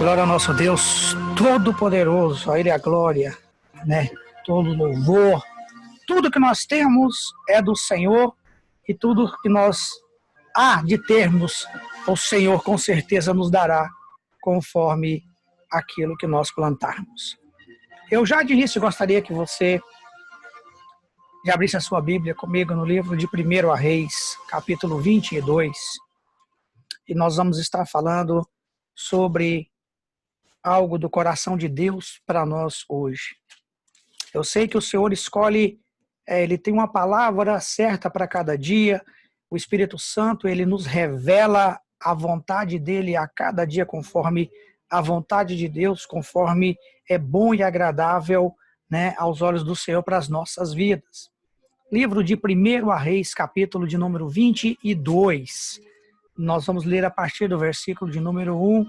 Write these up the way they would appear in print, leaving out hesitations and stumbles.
Glória ao nosso Deus Todo-Poderoso, a Ele a glória, né? Todo louvor, tudo que nós temos é do Senhor e tudo que nós há de termos, o Senhor com certeza nos dará conforme aquilo que nós plantarmos. Eu já de início gostaria que você já abrisse a sua Bíblia comigo no livro de 1 Reis, capítulo 22, e nós vamos estar falando sobre algo do coração de Deus para nós hoje. Eu sei que o Senhor escolhe, Ele tem uma palavra certa para cada dia. O Espírito Santo, Ele nos revela a vontade dEle a cada dia conforme a vontade de Deus, conforme é bom e agradável, né, aos olhos do Senhor para as nossas vidas. Livro de 1 Reis, capítulo de número 22. Nós vamos ler a partir do versículo de número 1,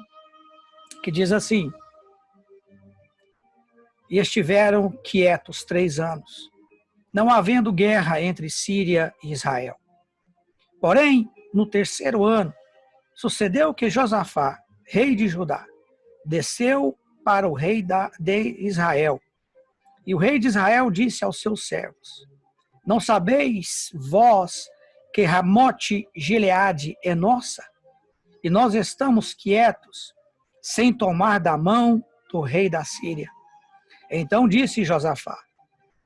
que diz assim: E estiveram quietos 3 anos, não havendo guerra entre Síria e Israel. Porém, no 3º ano, sucedeu que Josafá, rei de Judá, desceu para o rei de Israel. E o rei de Israel disse aos seus servos: Não sabeis vós que Ramote Gileade é nossa? E nós estamos quietos, sem tomar da mão do rei da Síria. Então disse Josafá: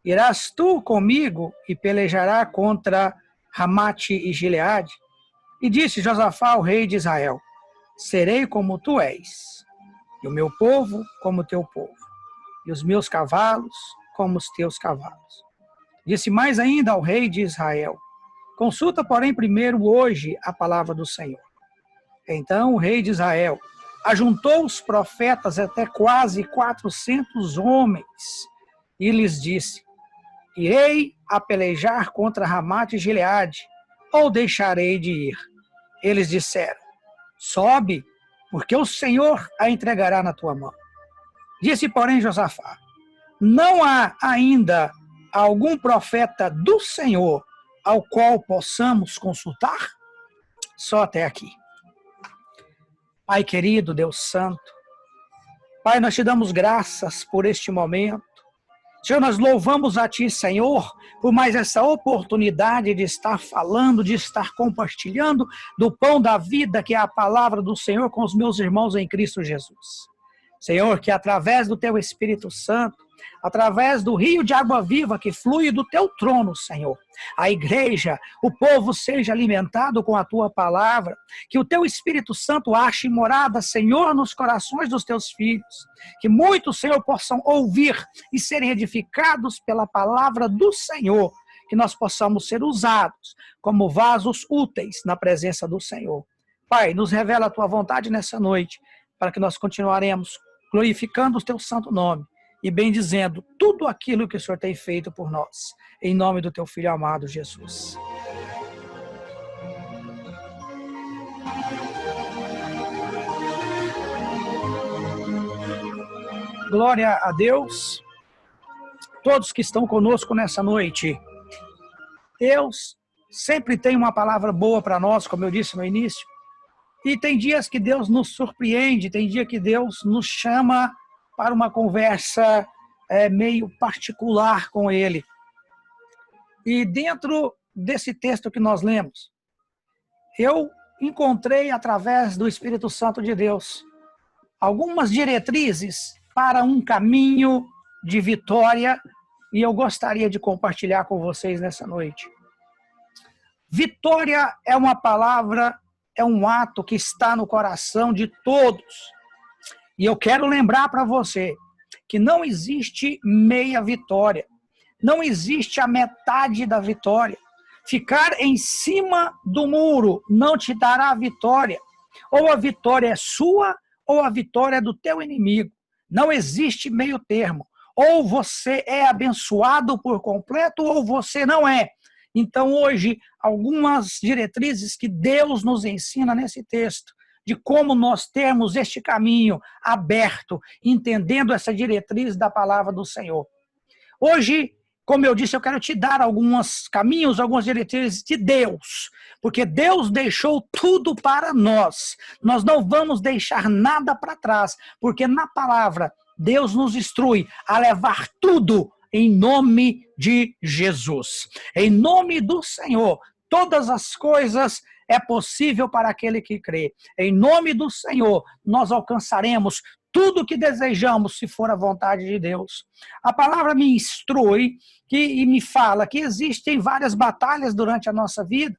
Irás tu comigo e pelejará contra Ramate e Gileade? E disse Josafá ao rei de Israel: Serei como tu és, e o meu povo como o teu povo, e os meus cavalos como os teus cavalos. Disse mais ainda ao rei de Israel: Consulta, porém, primeiro hoje a palavra do Senhor. Então o rei de Israel ajuntou os profetas até quase 400 homens e lhes disse: Irei a pelejar contra Ramate e Gileade, ou deixarei de ir? Eles disseram: Sobe, porque o Senhor a entregará na tua mão. Disse, porém, Josafá: Não há ainda algum profeta do Senhor ao qual possamos consultar? Só até aqui. Pai querido, Deus santo, Pai, nós te damos graças por este momento. Senhor, nós louvamos a Ti, Senhor, por mais essa oportunidade de estar falando, de estar compartilhando do pão da vida, que é a palavra do Senhor, com os meus irmãos em Cristo Jesus. Senhor, que através do Teu Espírito Santo, através do rio de água viva que flui do Teu trono, Senhor, a igreja, o povo seja alimentado com a Tua palavra, que o Teu Espírito Santo ache morada, Senhor, nos corações dos Teus filhos, que muitos, Senhor, possam ouvir e serem edificados pela palavra do Senhor, que nós possamos ser usados como vasos úteis na presença do Senhor. Pai, nos revela a Tua vontade nessa noite, para que nós continuaremos glorificando o Teu santo nome e bendizendo tudo aquilo que o Senhor tem feito por nós. Em nome do Teu Filho amado, Jesus. Glória a Deus. Todos que estão conosco nessa noite. Deus sempre tem uma palavra boa para nós, como eu disse no início. E tem dias que Deus nos surpreende, tem dia que Deus nos chama para uma conversa meio particular com Ele. E dentro desse texto que nós lemos, eu encontrei, através do Espírito Santo de Deus, algumas diretrizes para um caminho de vitória, e eu gostaria de compartilhar com vocês nessa noite. Vitória é uma palavra, é um ato que está no coração de todos. E eu quero lembrar para você que não existe meia vitória. Não existe a metade da vitória. Ficar em cima do muro não te dará a vitória. Ou a vitória é sua, ou a vitória é do teu inimigo. Não existe meio termo. Ou você é abençoado por completo, ou você não é. Então hoje, algumas diretrizes que Deus nos ensina nesse texto, de como nós termos este caminho aberto, entendendo essa diretriz da palavra do Senhor. Hoje Como eu disse, eu quero te dar alguns caminhos, algumas diretrizes de Deus, porque Deus deixou tudo para nós. Nós não vamos deixar nada para trás, porque na palavra Deus nos instrui a levar tudo em nome de Jesus. Em nome do Senhor, todas as coisas é possível para aquele que crê. Em nome do Senhor, nós alcançaremos tudo o que desejamos, se for a vontade de Deus. A palavra me instrui e me fala que existem várias batalhas durante a nossa vida,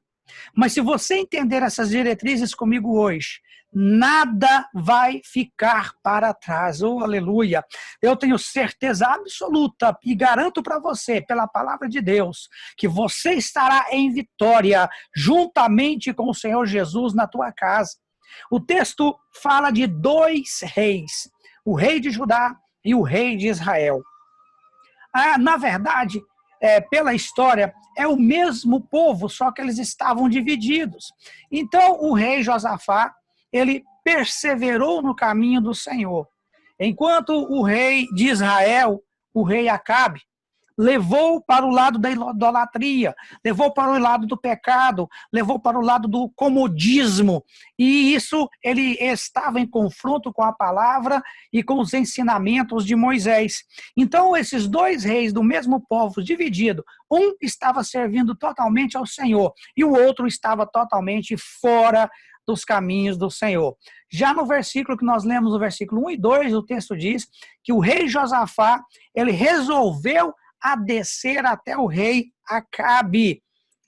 mas se você entender essas diretrizes comigo hoje, nada vai ficar para trás. Oh, aleluia! Eu tenho certeza absoluta e garanto para você, pela palavra de Deus, que você estará em vitória juntamente com o Senhor Jesus na tua casa. O texto fala de dois reis, o rei de Judá e o rei de Israel. Na verdade, pela história, é o mesmo povo, só que eles estavam divididos. Então, o rei Josafá, ele perseverou no caminho do Senhor. Enquanto o rei de Israel, o rei Acabe, levou para o lado da idolatria, levou para o lado do pecado, levou para o lado do comodismo. E isso, ele estava em confronto com a palavra e com os ensinamentos de Moisés. Então, esses dois reis do mesmo povo dividido, um estava servindo totalmente ao Senhor e o outro estava totalmente fora dos caminhos do Senhor. Já no versículo que nós lemos, no versículo 1 e 2, o texto diz que o rei Josafá, ele resolveu a descer até o rei Acabe.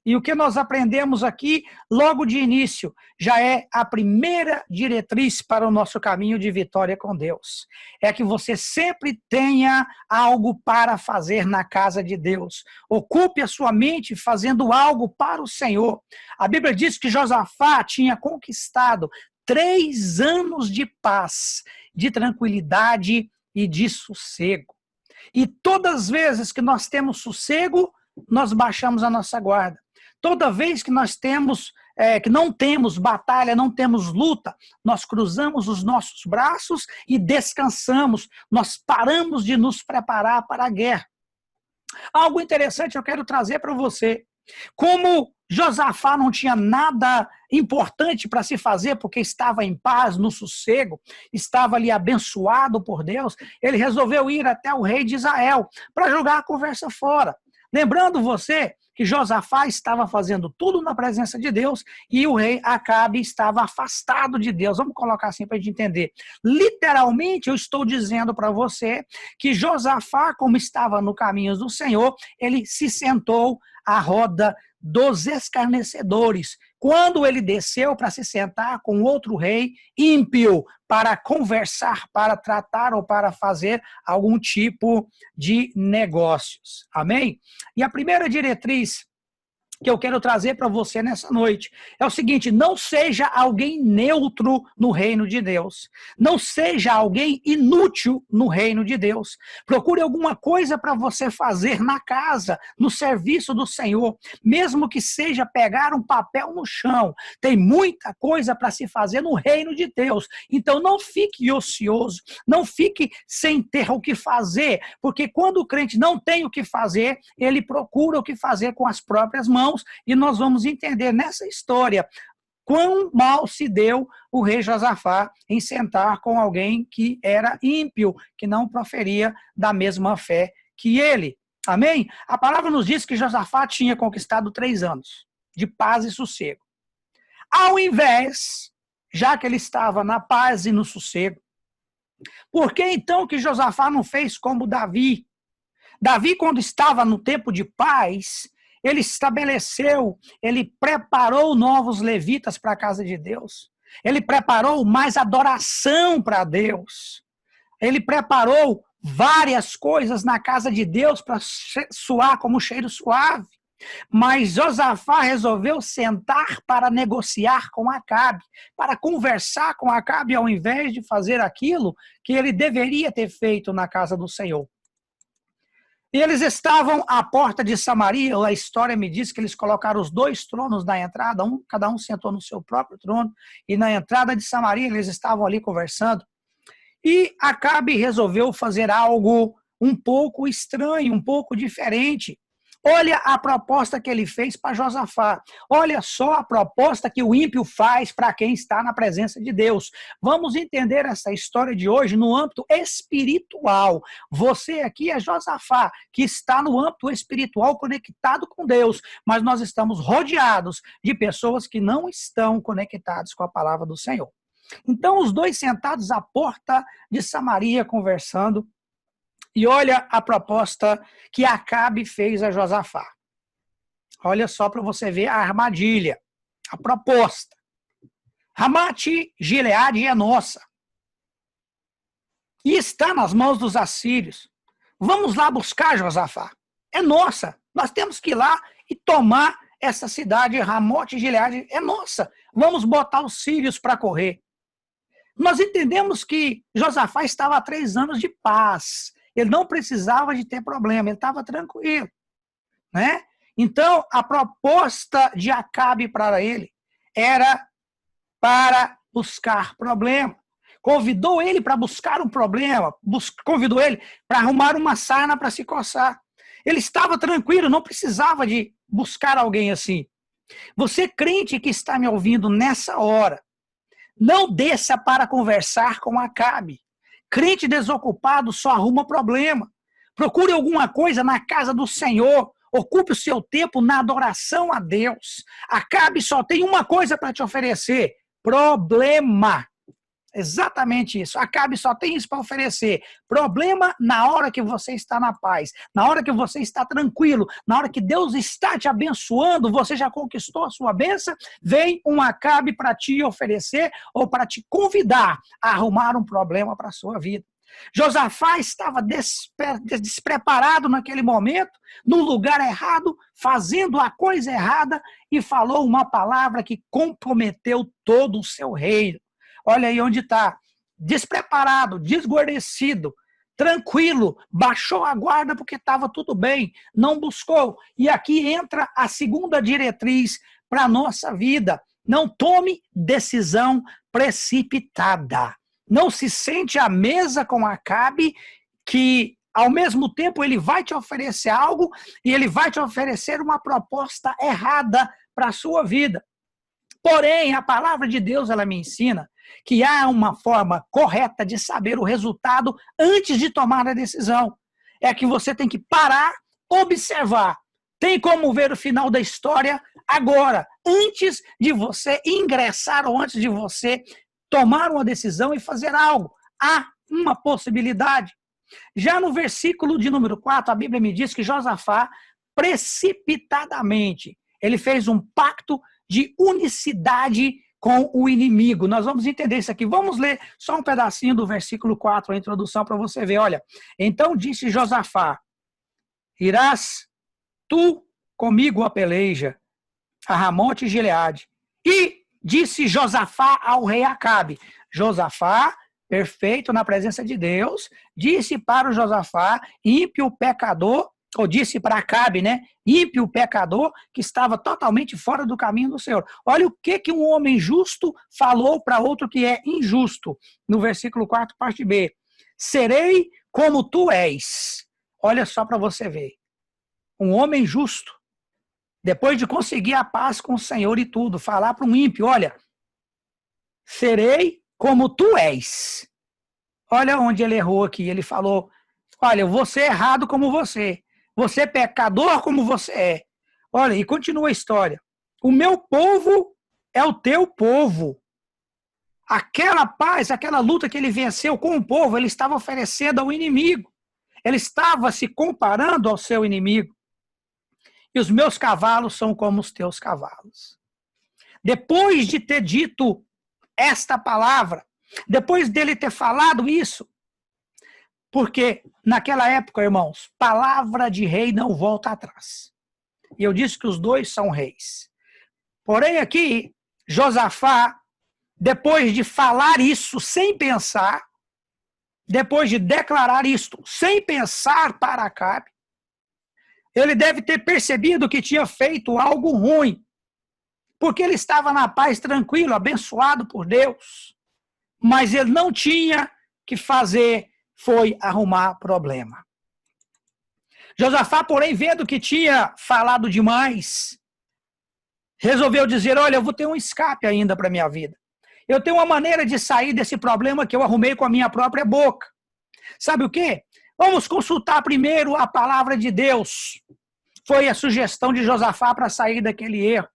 E o que nós aprendemos aqui, logo de início, já é a primeira diretriz para o nosso caminho de vitória com Deus. É que você sempre tenha algo para fazer na casa de Deus. Ocupe a sua mente fazendo algo para o Senhor. A Bíblia diz que Josafá tinha conquistado 3 anos de paz, de tranquilidade e de sossego. E todas as vezes que nós temos sossego, nós baixamos a nossa guarda. Toda vez que nós temos, que não temos batalha, não temos luta, nós cruzamos os nossos braços e descansamos. Nós paramos de nos preparar para a guerra. Algo interessante eu quero trazer para você. Como Josafá não tinha nada importante para se fazer, porque estava em paz, no sossego, estava ali abençoado por Deus, ele resolveu ir até o rei de Israel para jogar a conversa fora. Lembrando você que Josafá estava fazendo tudo na presença de Deus e o rei Acabe estava afastado de Deus. Vamos colocar assim para a gente entender. Literalmente, eu estou dizendo para você que Josafá, como estava no caminho do Senhor, ele se sentou à roda dos escarnecedores. Quando ele desceu para se sentar com outro rei ímpio para conversar, para tratar ou para fazer algum tipo de negócios. Amém? E a primeira diretriz que eu quero trazer para você nessa noite é o seguinte: não seja alguém neutro no reino de Deus. Não seja alguém inútil no reino de Deus. Procure alguma coisa para você fazer na casa, no serviço do Senhor, mesmo que seja pegar um papel no chão. Tem muita coisa para se fazer no reino de Deus. Então não fique ocioso, não fique sem ter o que fazer, porque quando o crente não tem o que fazer, ele procura o que fazer com as próprias mãos. E nós vamos entender nessa história quão mal se deu o rei Josafá em sentar com alguém que era ímpio, que não proferia da mesma fé que ele. Amém? A palavra nos diz que Josafá tinha conquistado 3 anos de paz e sossego. Ao invés, já que ele estava na paz e no sossego, por que então que Josafá não fez como Davi? Davi, quando estava no tempo de paz, ele estabeleceu, ele preparou novos levitas para a casa de Deus. Ele preparou mais adoração para Deus. Ele preparou várias coisas na casa de Deus para soar como cheiro suave. Mas Josafá resolveu sentar para negociar com Acabe, para conversar com Acabe, ao invés de fazer aquilo que ele deveria ter feito na casa do Senhor. E eles estavam à porta de Samaria. A história me diz que eles colocaram os 2 tronos na entrada, cada um sentou no seu próprio trono, e na entrada de Samaria eles estavam ali conversando. E Acabe resolveu fazer algo um pouco estranho, um pouco diferente. Olha a proposta que ele fez para Josafá. Olha só a proposta que o ímpio faz para quem está na presença de Deus. Vamos entender essa história de hoje no âmbito espiritual. Você aqui é Josafá, que está no âmbito espiritual conectado com Deus, mas nós estamos rodeados de pessoas que não estão conectadas com a palavra do Senhor. Então, os dois sentados à porta de Samaria conversando, e olha a proposta que Acabe fez a Josafá. Olha só para você ver a armadilha, a proposta. Ramate Gileade é nossa. E está nas mãos dos assírios. Vamos lá buscar Josafá. É nossa. Nós temos que ir lá e tomar essa cidade. Ramote Gileade é nossa. Vamos botar os sírios para correr. Nós entendemos que Josafá estava há 3 anos de paz. Ele não precisava de ter problema, ele estava tranquilo, né? Então, a proposta de Acabe para ele era para buscar problema. Convidou ele para buscar um problema, convidou ele para arrumar uma sarna para se coçar. Ele estava tranquilo, não precisava de buscar alguém assim. Você, crente que está me ouvindo nessa hora, não desça para conversar com Acabe. Crente desocupado só arruma problema. Procure alguma coisa na casa do Senhor. Ocupe o seu tempo na adoração a Deus. Acabe só tem uma coisa para te oferecer: problema. Exatamente isso. Acabe só tem isso para oferecer. Problema na hora que você está na paz, na hora que você está tranquilo, na hora que Deus está te abençoando, você já conquistou a sua bênção, vem um Acabe para te oferecer ou para te convidar a arrumar um problema para a sua vida. Josafá estava despreparado naquele momento, no lugar errado, fazendo a coisa errada e falou uma palavra que comprometeu todo o seu reino. Olha aí onde está, despreparado, desguarnecido, tranquilo, baixou a guarda porque estava tudo bem, não buscou. E aqui entra a segunda diretriz para a nossa vida: não tome decisão precipitada. Não se sente à mesa com Acabe, que ao mesmo tempo ele vai te oferecer algo e ele vai te oferecer uma proposta errada para a sua vida. Porém, a palavra de Deus, ela me ensina que há uma forma correta de saber o resultado antes de tomar a decisão. É que você tem que parar, observar. Tem como ver o final da história agora, antes de você ingressar ou antes de você tomar uma decisão e fazer algo. Há uma possibilidade. Já no versículo de número 4, a Bíblia me diz que Josafá, precipitadamente, ele fez um pacto de unicidade com o inimigo. Nós vamos entender isso aqui. Vamos ler só um pedacinho do versículo 4, a introdução, para você ver. Olha, então disse Josafá: irás tu comigo a peleja, a Ramote Gileade. E disse Josafá ao rei Acabe. Josafá, perfeito na presença de Deus, disse para o Josafá, ímpio pecador, ou disse para Acabe, né? Ímpio pecador, que estava totalmente fora do caminho do Senhor. Olha o que um homem justo falou para outro que é injusto. No versículo 4, parte B. Serei como tu és. Olha só para você ver. Um homem justo, depois de conseguir a paz com o Senhor e tudo, falar para um ímpio: olha, serei como tu és. Olha onde ele errou aqui. Ele falou: olha, eu vou ser errado como você. Você é pecador como você é. Olha, e continua a história. O meu povo é o teu povo. Aquela paz, aquela luta que ele venceu com o povo, ele estava oferecendo ao inimigo. Ele estava se comparando ao seu inimigo. E os meus cavalos são como os teus cavalos. Depois de ter dito esta palavra, depois dele ter falado isso, porque naquela época, irmãos, palavra de rei não volta atrás. E eu disse que os dois são reis. Porém aqui, Josafá, depois de falar isso sem pensar, depois de declarar isto sem pensar para Acabe, ele deve ter percebido que tinha feito algo ruim, porque ele estava na paz, tranquilo, abençoado por Deus, mas ele não tinha que fazer foi arrumar problema. Josafá, porém, vendo que tinha falado demais, resolveu dizer, olha, eu vou ter um escape ainda para a minha vida. Eu tenho uma maneira de sair desse problema que eu arrumei com a minha própria boca. Sabe o quê? Vamos consultar primeiro a palavra de Deus. Foi a sugestão de Josafá para sair daquele erro.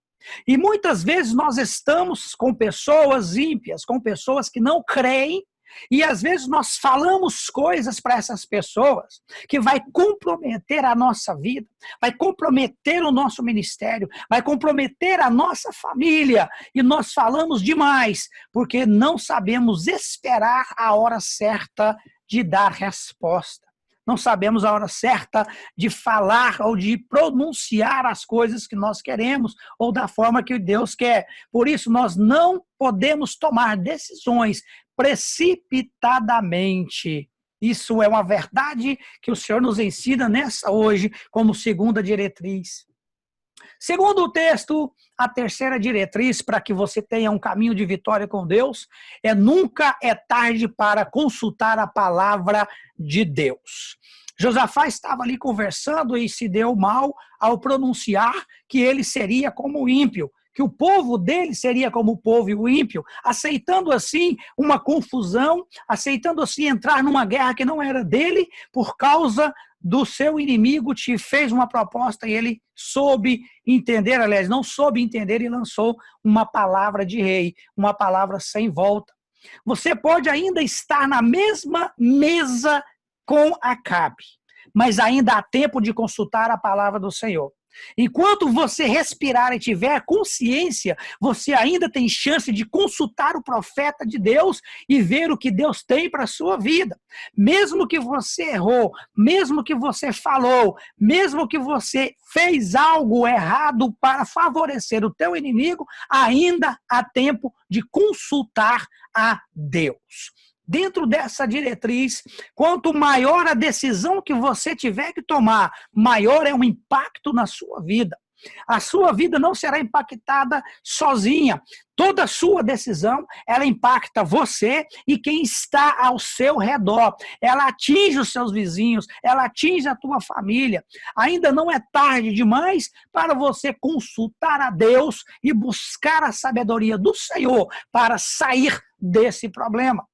E muitas vezes nós estamos com pessoas ímpias, com pessoas que não creem, e às vezes nós falamos coisas para essas pessoas que vai comprometer a nossa vida, vai comprometer o nosso ministério, vai comprometer a nossa família. E nós falamos demais, porque não sabemos esperar a hora certa de dar resposta. Não sabemos a hora certa de falar ou de pronunciar as coisas que nós queremos ou da forma que Deus quer. Por isso, nós não podemos tomar decisões precipitadamente. Isso é uma verdade que o Senhor nos ensina nessa hoje como segunda diretriz. Segundo o texto, a terceira diretriz para que você tenha um caminho de vitória com Deus é nunca é tarde para consultar a palavra de Deus. Josafá estava ali conversando e se deu mal ao pronunciar que ele seria como ímpio, que o povo dele seria como o povo ímpio, aceitando assim uma confusão, aceitando assim entrar numa guerra que não era dele, por causa do seu inimigo te fez uma proposta e ele soube entender, aliás, não soube entender e lançou uma palavra de rei, uma palavra sem volta. Você pode ainda estar na mesma mesa com Acabe, mas ainda há tempo de consultar a palavra do Senhor. Enquanto você respirar e tiver consciência, você ainda tem chance de consultar o profeta de Deus e ver o que Deus tem para a sua vida. Mesmo que você errou, mesmo que você falou, mesmo que você fez algo errado para favorecer o teu inimigo, ainda há tempo de consultar a Deus. Dentro dessa diretriz, quanto maior a decisão que você tiver que tomar, maior é o impacto na sua vida. A sua vida não será impactada sozinha. Toda a sua decisão, ela impacta você e quem está ao seu redor. Ela atinge os seus vizinhos, ela atinge a tua família. Ainda não é tarde demais para você consultar a Deus e buscar a sabedoria do Senhor para sair desse problema.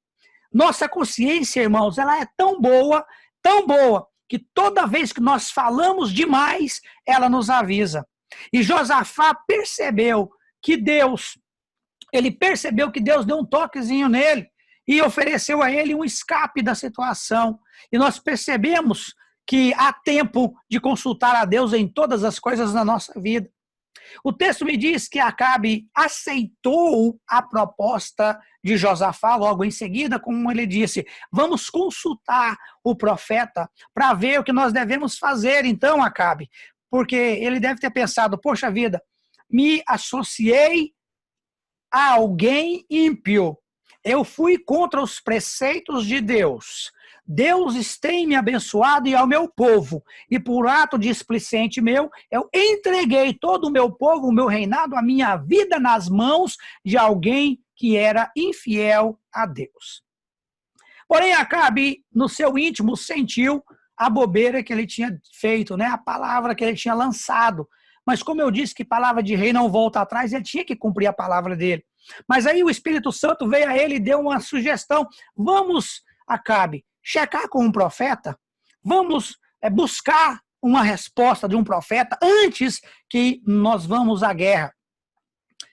Nossa consciência, irmãos, ela é tão boa, que toda vez que nós falamos demais, ela nos avisa. E Josafá percebeu que Deus deu um toquezinho nele e ofereceu a ele um escape da situação. E nós percebemos que há tempo de consultar a Deus em todas as coisas na nossa vida. O texto me diz que Acabe aceitou a proposta de Josafá logo em seguida, como ele disse, vamos consultar o profeta para ver o que nós devemos fazer então, Acabe, porque ele deve ter pensado, poxa vida, me associei a alguém ímpio, eu fui contra os preceitos de Deus. Deus tem me abençoado e ao meu povo, e por ato displicente meu, eu entreguei todo o meu povo, o meu reinado, a minha vida nas mãos de alguém que era infiel a Deus. Porém, Acabe, no seu íntimo, sentiu a bobeira que ele tinha feito, né? A palavra que ele tinha lançado. Mas como eu disse que palavra de rei não volta atrás, ele tinha que cumprir a palavra dele. Mas aí o Espírito Santo veio a ele e deu uma sugestão. Vamos, Acabe, checar com um profeta, vamos buscar uma resposta de um profeta antes que nós vamos à guerra.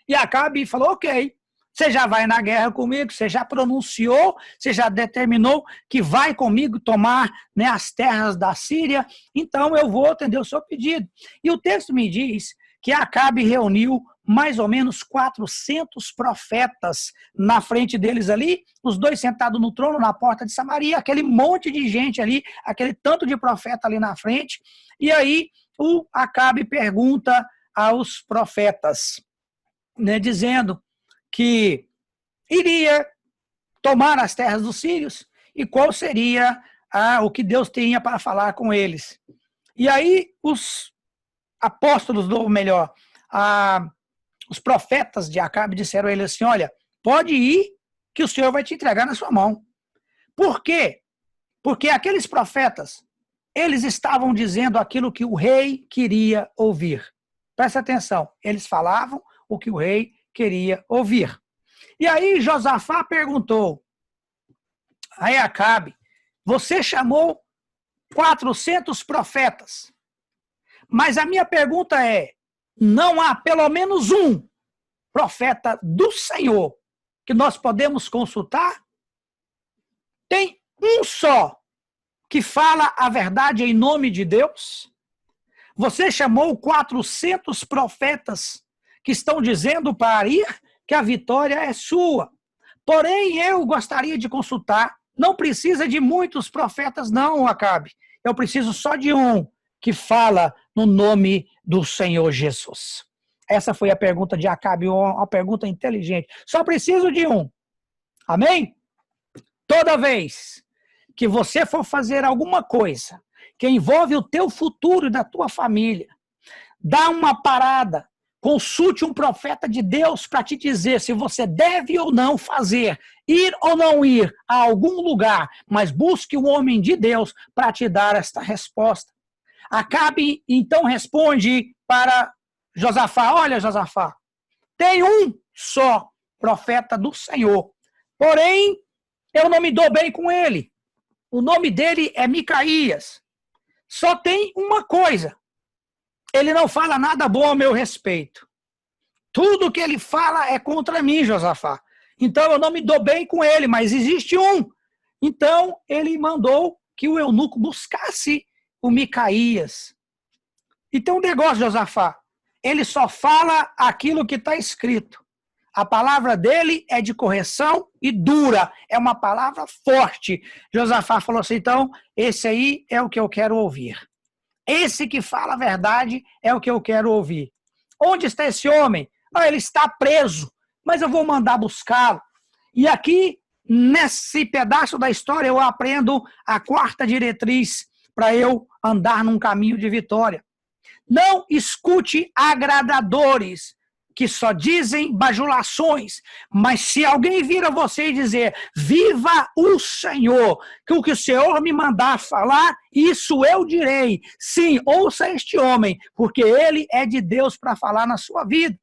E Acabe falou, ok, você já vai na guerra comigo, você já pronunciou, você já determinou que vai comigo tomar, né, as terras da Síria, então eu vou atender o seu pedido. E o texto me diz que Acabe reuniu mais ou menos 400 profetas na frente deles ali, os dois sentados no trono, na porta de Samaria, aquele monte de gente ali, aquele tanto de profeta ali na frente. E aí o Acabe pergunta aos profetas, né, dizendo que iria tomar as terras dos sírios e qual seria o que Deus tinha para falar com eles. E aí os apóstolos, ou melhor, os profetas de Acabe disseram a ele assim, olha, pode ir que o Senhor vai te entregar na sua mão. Por quê? Porque aqueles profetas, eles estavam dizendo aquilo que o rei queria ouvir. Presta atenção, eles falavam o que o rei queria ouvir. E aí Josafá perguntou a Acabe, você chamou 400 profetas, mas a minha pergunta é, não há pelo menos um profeta do Senhor que nós podemos consultar? Tem um só que fala a verdade em nome de Deus? Você chamou 400 profetas que estão dizendo para ir que a vitória é sua. Porém, eu gostaria de consultar, não precisa de muitos profetas não, Acabe. Eu preciso só de um que fala no nome do Senhor Jesus. Essa foi a pergunta de Acabe, uma pergunta inteligente. Só preciso de um. Amém? Toda vez que você for fazer alguma coisa que envolve o teu futuro e da tua família, dá uma parada, consulte um profeta de Deus para te dizer se você deve ou não fazer, ir ou não ir a algum lugar, mas busque um homem de Deus para te dar esta resposta. Acabe, então, responde para Josafá, olha, Josafá, tem um só profeta do Senhor, porém, eu não me dou bem com ele. O nome dele é Micaías. Só tem uma coisa. Ele não fala nada bom a meu respeito. Tudo que ele fala é contra mim, Josafá. Então eu não me dou bem com ele, mas existe um. Então ele mandou que o eunuco buscasse o Micaías. E tem um negócio, Josafá. Ele só fala aquilo que está escrito. A palavra dele é de correção e dura. É uma palavra forte. Josafá falou assim, então, esse aí é o que eu quero ouvir. Esse que fala a verdade é o que eu quero ouvir. Onde está esse homem? Ah, ele está preso, mas eu vou mandar buscá-lo. E aqui, nesse pedaço da história, eu aprendo a quarta diretriz para eu andar num caminho de vitória. Não escute agradadores que só dizem bajulações, mas se alguém vir a você e dizer, viva o Senhor, que o que o Senhor me mandar falar, isso eu direi. Sim, ouça este homem, porque ele é de Deus para falar na sua vida.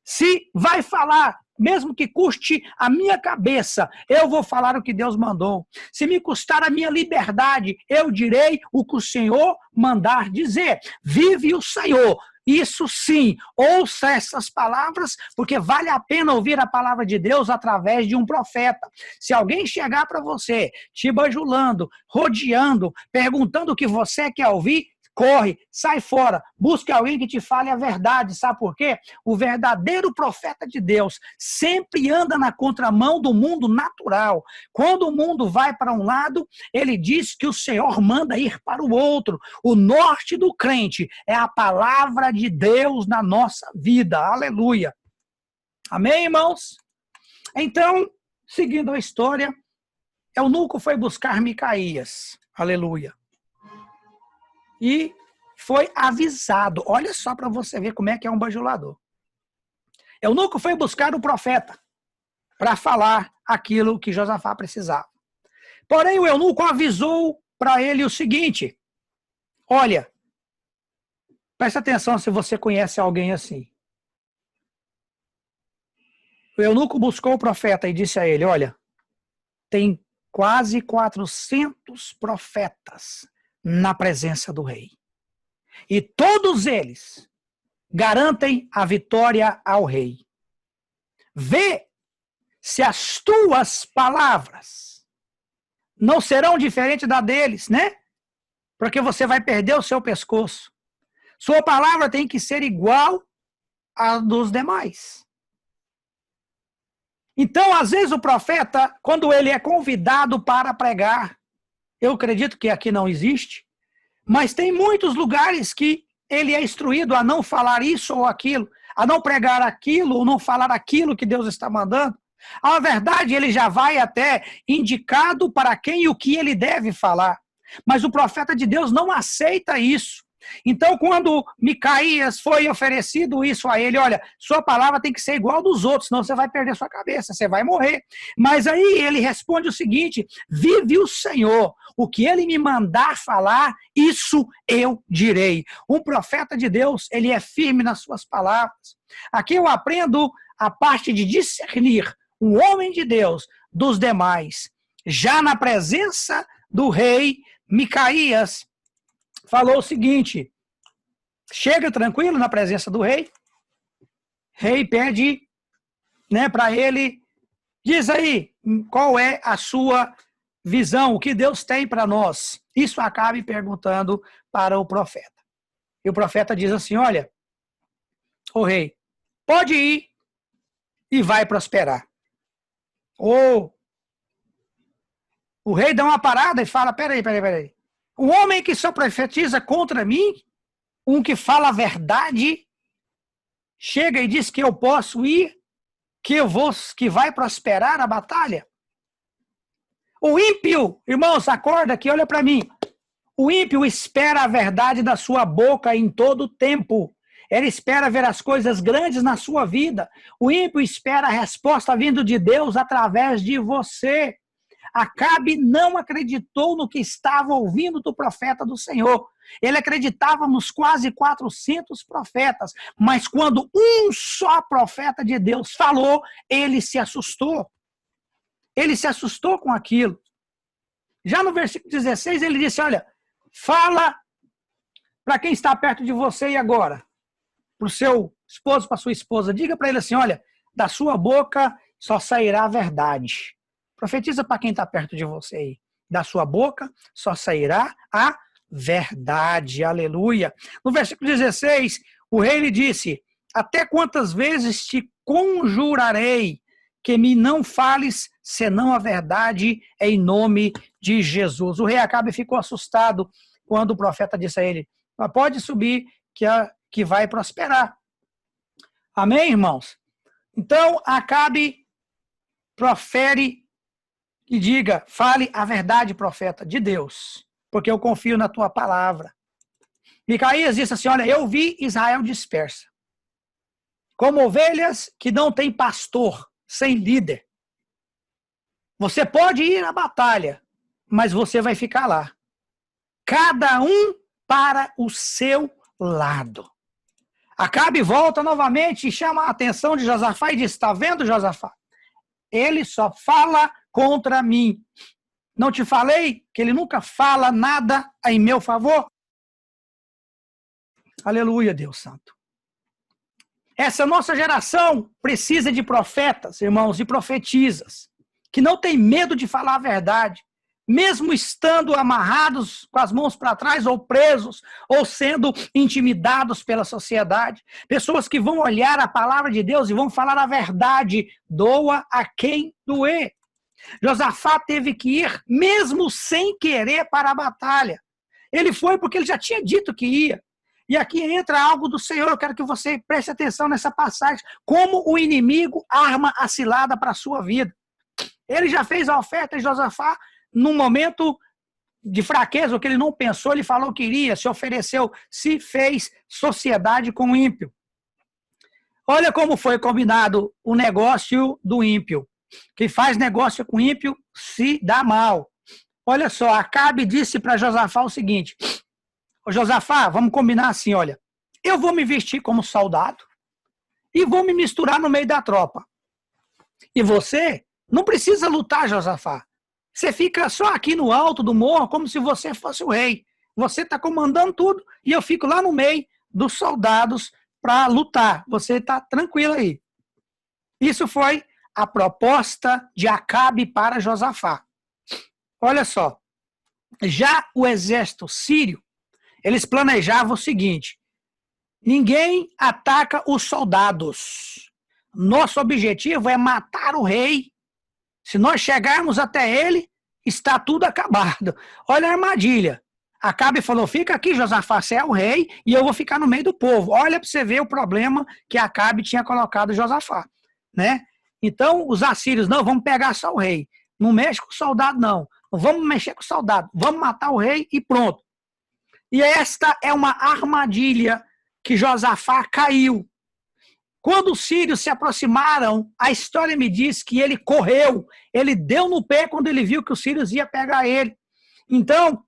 Se vai falar, mesmo que custe a minha cabeça, eu vou falar o que Deus mandou. Se me custar a minha liberdade, eu direi o que o Senhor mandar dizer. Vive o Senhor. Isso sim, ouça essas palavras, porque vale a pena ouvir a palavra de Deus através de um profeta. Se alguém chegar para você, te bajulando, rodeando, perguntando o que você quer ouvir, corre, sai fora, busque alguém que te fale a verdade, sabe por quê? O verdadeiro profeta de Deus sempre anda na contramão do mundo natural. Quando o mundo vai para um lado, ele diz que o Senhor manda ir para o outro. O norte do crente é a palavra de Deus na nossa vida, aleluia. Amém, irmãos? Então, seguindo a história, eunuco foi buscar Micaías, aleluia. E foi avisado. Olha só para você ver como é que é um bajulador. Eunuco foi buscar o profeta para falar aquilo que Josafá precisava. Porém, o eunuco avisou para ele o seguinte, olha, presta atenção se você conhece alguém assim. O eunuco buscou o profeta e disse a ele, olha, tem quase 400 profetas na presença do rei. E todos eles garantem a vitória ao rei. Vê se as tuas palavras não serão diferentes da deles, né? Porque você vai perder o seu pescoço. Sua palavra tem que ser igual à dos demais. Então, às vezes o profeta, quando ele é convidado para pregar, eu acredito que aqui não existe, mas tem muitos lugares que ele é instruído a não falar isso ou aquilo, a não pregar aquilo ou não falar aquilo que Deus está mandando. Na verdade, ele já vai até indicado para quem e o que ele deve falar. Mas o profeta de Deus não aceita isso. Então, quando Micaías foi oferecido isso a ele, olha, sua palavra tem que ser igual dos outros, senão você vai perder sua cabeça, você vai morrer. Mas aí ele responde o seguinte: vive o Senhor, o que ele me mandar falar, isso eu direi. Um profeta de Deus, ele é firme nas suas palavras. Aqui eu aprendo a parte de discernir um homem de Deus dos demais. Já na presença do rei, Micaías falou o seguinte: chega tranquilo na presença do rei. Rei pede, para ele, diz aí, qual é a sua visão, o que Deus tem para nós. Isso Acabe perguntando para o profeta. E o profeta diz assim: olha, o rei, pode ir e vai prosperar. Ou o rei dá uma parada e fala: peraí. Um homem que só profetiza contra mim, um que fala a verdade, chega e diz que eu posso ir, que vai prosperar a batalha. O ímpio, irmãos, acorda aqui, olha para mim. O ímpio espera a verdade da sua boca em todo o tempo. Ele espera ver as coisas grandes na sua vida. O ímpio espera a resposta vindo de Deus através de você. Acabe não acreditou no que estava ouvindo do profeta do Senhor. Ele acreditava nos quase 400 profetas, mas quando um só profeta de Deus falou, ele se assustou. Ele se assustou com aquilo. Já no versículo 16, ele disse: olha, fala para quem está perto de você e agora, para o seu esposo, para a sua esposa, diga para ele assim: olha, da sua boca só sairá a verdade. Profetiza para quem está perto de você aí. Da sua boca só sairá a verdade. Aleluia. No versículo 16, o rei lhe disse: até quantas vezes te conjurarei que me não fales senão a verdade em nome de Jesus. O rei Acabe ficou assustado quando o profeta disse a ele: pode subir que vai prosperar. Amém, irmãos? Então, Acabe profere e diga: fale a verdade, profeta de Deus, porque eu confio na tua palavra. Micaías disse assim: olha, eu vi Israel dispersa, como ovelhas que não têm pastor, sem líder. Você pode ir à batalha, mas você vai ficar lá. Cada um para o seu lado. Acabe volta novamente e chama a atenção de Josafá e diz: está vendo, Josafá? Ele só fala contra mim. Não te falei que ele nunca fala nada em meu favor? Aleluia, Deus Santo. Essa nossa geração precisa de profetas, irmãos, e profetisas, que não tem medo de falar a verdade, mesmo estando amarrados com as mãos para trás ou presos, ou sendo intimidados pela sociedade. Pessoas que vão olhar a palavra de Deus e vão falar a verdade, doa a quem doer. Josafá teve que ir, mesmo sem querer, para a batalha. Ele foi porque ele já tinha dito que ia. E aqui entra algo do Senhor, eu quero que você preste atenção nessa passagem, como o inimigo arma a cilada para a sua vida. Ele já fez a oferta de Josafá num momento de fraqueza, o que ele não pensou, ele falou que iria, se ofereceu, se fez sociedade com o ímpio. Olha como foi combinado o negócio do ímpio. Quem faz negócio com ímpio se dá mal. Olha só, Acabe disse para Josafá o seguinte: ô Josafá, vamos combinar assim, olha, eu vou me vestir como soldado e vou me misturar no meio da tropa. E você não precisa lutar, Josafá. Você fica só aqui no alto do morro como se você fosse o rei. Você está comandando tudo e eu fico lá no meio dos soldados para lutar. Você está tranquilo aí. Isso foi a proposta de Acabe para Josafá. Olha só, já o exército sírio, eles planejavam o seguinte: ninguém ataca os soldados. Nosso objetivo é matar o rei. Se nós chegarmos até ele, está tudo acabado. Olha a armadilha. Acabe falou: fica aqui, Josafá, você é o rei e eu vou ficar no meio do povo. Olha para você ver o problema que Acabe tinha colocado Josafá, né? Então, os assírios: não, vamos pegar só o rei. Não mexe com o soldado, não. Não vamos mexer com o soldado. Vamos matar o rei e pronto. E esta é uma armadilha que Josafá caiu. Quando os sírios se aproximaram, a história me diz que ele correu, ele deu no pé quando ele viu que os sírios iam pegar ele. Então,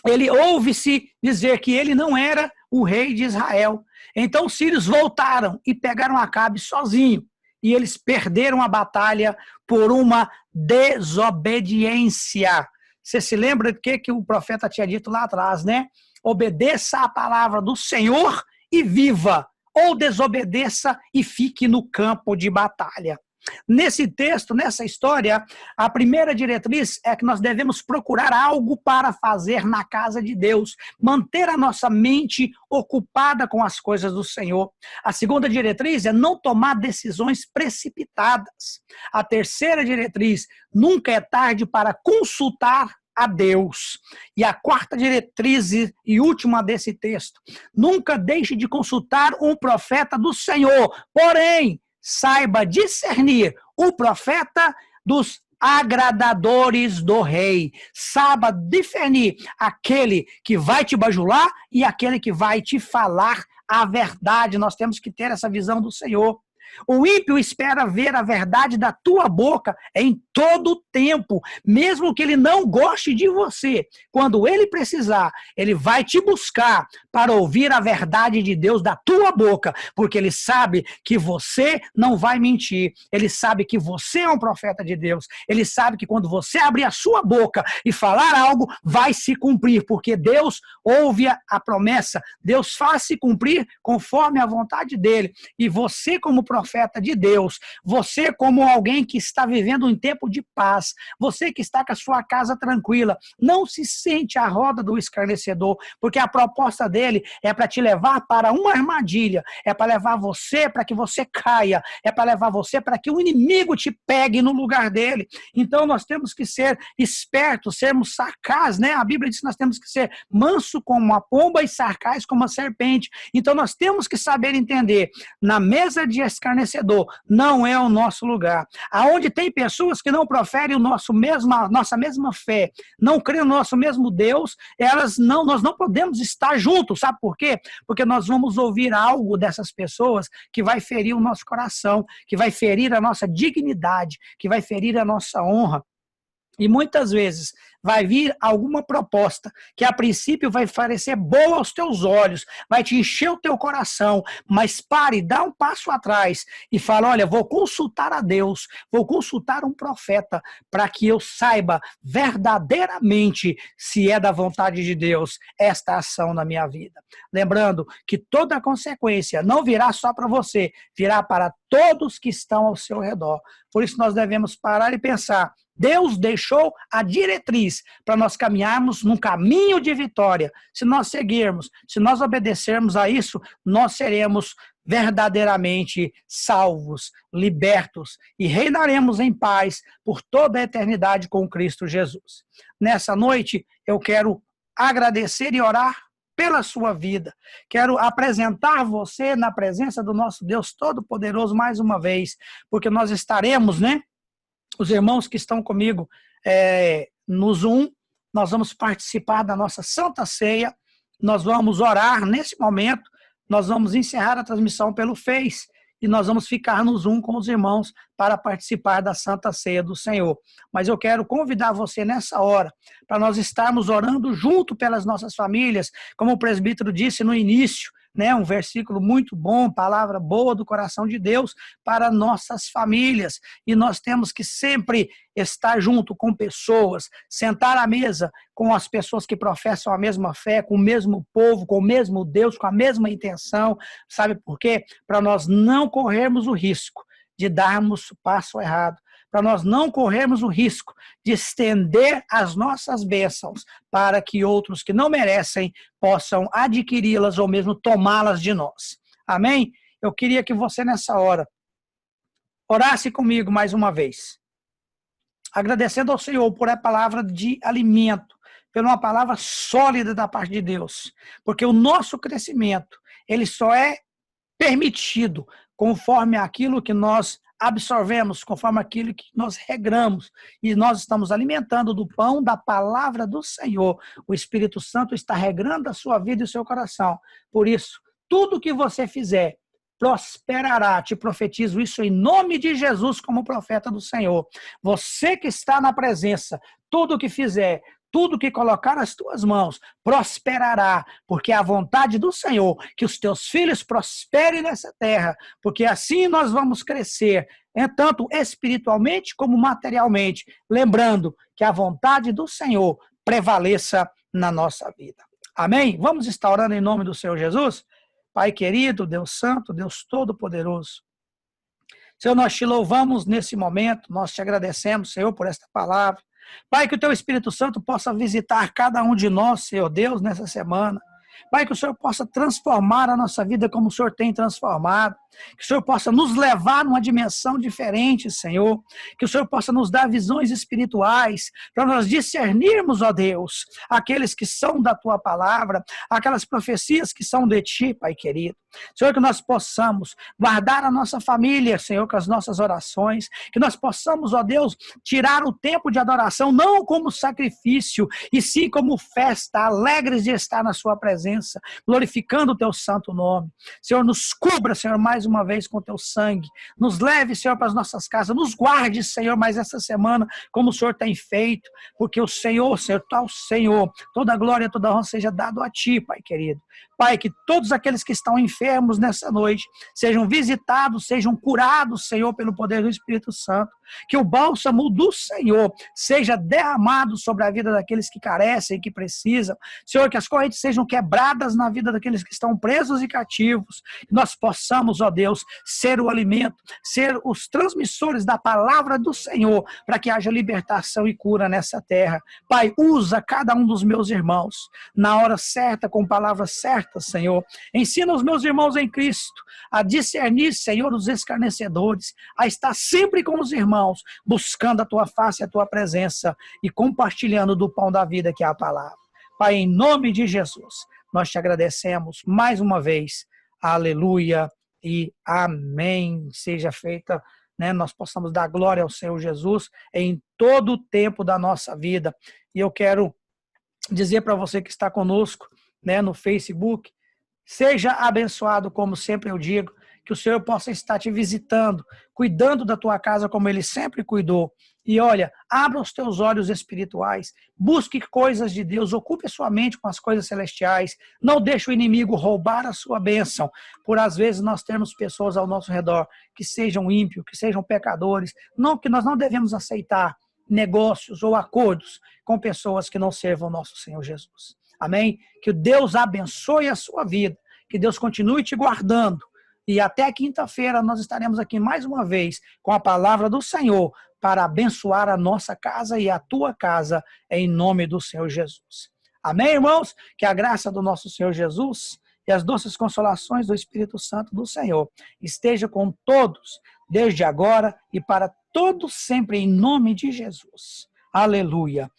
ele ouve-se dizer que ele não era o rei de Israel. Então os sírios voltaram e pegaram Acabe sozinho. E eles perderam a batalha por uma desobediência. Você se lembra do que o profeta tinha dito lá atrás, né? Obedeça a palavra do Senhor e viva, ou desobedeça e fique no campo de batalha. Nesse texto, nessa história, a primeira diretriz é que nós devemos procurar algo para fazer na casa de Deus, manter a nossa mente ocupada com as coisas do Senhor. A segunda diretriz é não tomar decisões precipitadas. A terceira diretriz, nunca é tarde para consultar a Deus. E a quarta diretriz e última desse texto, nunca deixe de consultar um profeta do Senhor, porém, saiba discernir o profeta dos agradadores do rei. Saiba discernir aquele que vai te bajular e aquele que vai te falar a verdade. Nós temos que ter essa visão do Senhor. O ímpio espera ver a verdade da tua boca em todo o tempo, mesmo que ele não goste de você. Quando ele precisar, ele vai te buscar para ouvir a verdade de Deus da tua boca, porque ele sabe que você não vai mentir. Ele sabe que você é um profeta de Deus. Ele sabe que quando você abrir a sua boca e falar algo, vai se cumprir, porque Deus ouve a promessa. Deus faz se cumprir conforme a vontade dele. E você, como profeta de Deus, você como alguém que está vivendo um tempo de paz, você que está com a sua casa tranquila, não se sente à roda do escarnecedor, porque a proposta dele é para te levar para uma armadilha, é para levar você para que você caia, é para levar você para que o inimigo te pegue no lugar dele. Então nós temos que ser espertos, sermos sarcás, né? A Bíblia diz que nós temos que ser manso como a pomba e sarcás como a serpente. Então nós temos que saber entender, na mesa de escarnecedor não é o nosso lugar. Aonde tem pessoas que não proferem nossa mesma fé, não creem no nosso mesmo Deus, nós não podemos estar juntos. Sabe por quê? Porque nós vamos ouvir algo dessas pessoas que vai ferir o nosso coração, que vai ferir a nossa dignidade, que vai ferir a nossa honra. E muitas vezes vai vir alguma proposta que a princípio vai parecer boa aos teus olhos, vai te encher o teu coração, mas pare, dá um passo atrás e fala, olha, vou consultar a Deus, vou consultar um profeta para que eu saiba verdadeiramente se é da vontade de Deus esta ação na minha vida. Lembrando que toda a consequência não virá só para você, virá para todos que estão ao seu redor. Por isso nós devemos parar e pensar, Deus deixou a diretriz para nós caminharmos num caminho de vitória. Se nós seguirmos, se nós obedecermos a isso, nós seremos verdadeiramente salvos, libertos e reinaremos em paz por toda a eternidade com Cristo Jesus. Nessa noite, eu quero agradecer e orar pela sua vida. Quero apresentar você na presença do nosso Deus Todo-Poderoso mais uma vez, porque nós estaremos, né? Os irmãos que estão comigo no Zoom, nós vamos participar da nossa Santa Ceia, nós vamos orar nesse momento, nós vamos encerrar a transmissão pelo Face e nós vamos ficar no Zoom com os irmãos para participar da Santa Ceia do Senhor. Mas eu quero convidar você nessa hora para nós estarmos orando junto pelas nossas famílias, como o presbítero disse no início, né, um versículo muito bom, palavra boa do coração de Deus para nossas famílias. E nós temos que sempre estar junto com pessoas, sentar à mesa com as pessoas que professam a mesma fé, com o mesmo povo, com o mesmo Deus, com a mesma intenção. Sabe por quê? Para nós não corrermos o risco de darmos o passo errado, para nós não corrermos o risco de estender as nossas bênçãos para que outros que não merecem possam adquiri-las ou mesmo tomá-las de nós. Amém? Eu queria que você nessa hora orasse comigo mais uma vez, agradecendo ao Senhor por a palavra de alimento, por uma palavra sólida da parte de Deus, porque o nosso crescimento, ele só é permitido conforme aquilo que nós absorvemos conforme aquilo que nós regramos e nós estamos alimentando do pão da palavra do Senhor. O Espírito Santo está regrando a sua vida e o seu coração. Por isso, tudo que você fizer prosperará. Te profetizo isso em nome de Jesus como profeta do Senhor. Você que está na presença, tudo que fizer, tudo que colocar nas tuas mãos prosperará, porque é a vontade do Senhor que os teus filhos prosperem nessa terra, porque assim nós vamos crescer, tanto espiritualmente como materialmente, lembrando que a vontade do Senhor prevaleça na nossa vida. Amém? Vamos estar orando em nome do Senhor Jesus? Pai querido, Deus Santo, Deus Todo-Poderoso, Senhor, nós te louvamos nesse momento, nós te agradecemos, Senhor, por esta palavra. Pai, que o teu Espírito Santo possa visitar cada um de nós, Senhor Deus, nessa semana. Pai, que o Senhor possa transformar a nossa vida como o Senhor tem transformado. Que o Senhor possa nos levar numa dimensão diferente, Senhor. Que o Senhor possa nos dar visões espirituais para nós discernirmos, ó Deus, aqueles que são da tua palavra, aquelas profecias que são de ti, Pai querido. Senhor, que nós possamos guardar a nossa família, Senhor, com as nossas orações. Que nós possamos, ó Deus, tirar o tempo de adoração, não como sacrifício, e sim como festa, alegres de estar na sua presença, glorificando o teu santo nome. Senhor, nos cubra, Senhor, mais uma vez com o teu sangue. Nos leve, Senhor, para as nossas casas. Nos guarde, Senhor, mais essa semana, como o Senhor tem feito, porque o Senhor, tal Senhor, toda a glória, toda a honra seja dado a ti, Pai querido. Pai, que todos aqueles que estão enfermos nessa noite sejam visitados, sejam curados, Senhor, pelo poder do Espírito Santo. Que o bálsamo do Senhor seja derramado sobre a vida daqueles que carecem, que precisam. Senhor, que as correntes sejam quebradas na vida daqueles que estão presos e cativos. Que nós possamos, ó Deus, ser o alimento, ser os transmissores da palavra do Senhor, para que haja libertação e cura nessa terra. Pai, usa cada um dos meus irmãos na hora certa, com palavras certas, Senhor. Ensina os meus irmãos em Cristo a discernir, Senhor, os escarnecedores, a estar sempre com os irmãos, buscando a tua face e a tua presença e compartilhando do pão da vida que é a palavra. Pai, em nome de Jesus, nós te agradecemos mais uma vez. Aleluia e amém. Seja feita, nós possamos dar glória ao Senhor Jesus em todo o tempo da nossa vida. E eu quero dizer para você que está conosco, no Facebook, seja abençoado, como sempre eu digo, que o Senhor possa estar te visitando, cuidando da tua casa como Ele sempre cuidou. E olha, abra os teus olhos espirituais, busque coisas de Deus, ocupe a sua mente com as coisas celestiais, não deixe o inimigo roubar a sua bênção, por às vezes nós termos pessoas ao nosso redor que sejam ímpios, que sejam pecadores, não, que nós não devemos aceitar negócios ou acordos com pessoas que não servam o nosso Senhor Jesus. Amém? Que Deus abençoe a sua vida, que Deus continue te guardando. E até quinta-feira nós estaremos aqui mais uma vez com a palavra do Senhor para abençoar a nossa casa e a tua casa em nome do Senhor Jesus. Amém, irmãos? Que a graça do nosso Senhor Jesus e as doces consolações do Espírito Santo do Senhor esteja com todos, desde agora e para todos sempre, em nome de Jesus. Aleluia.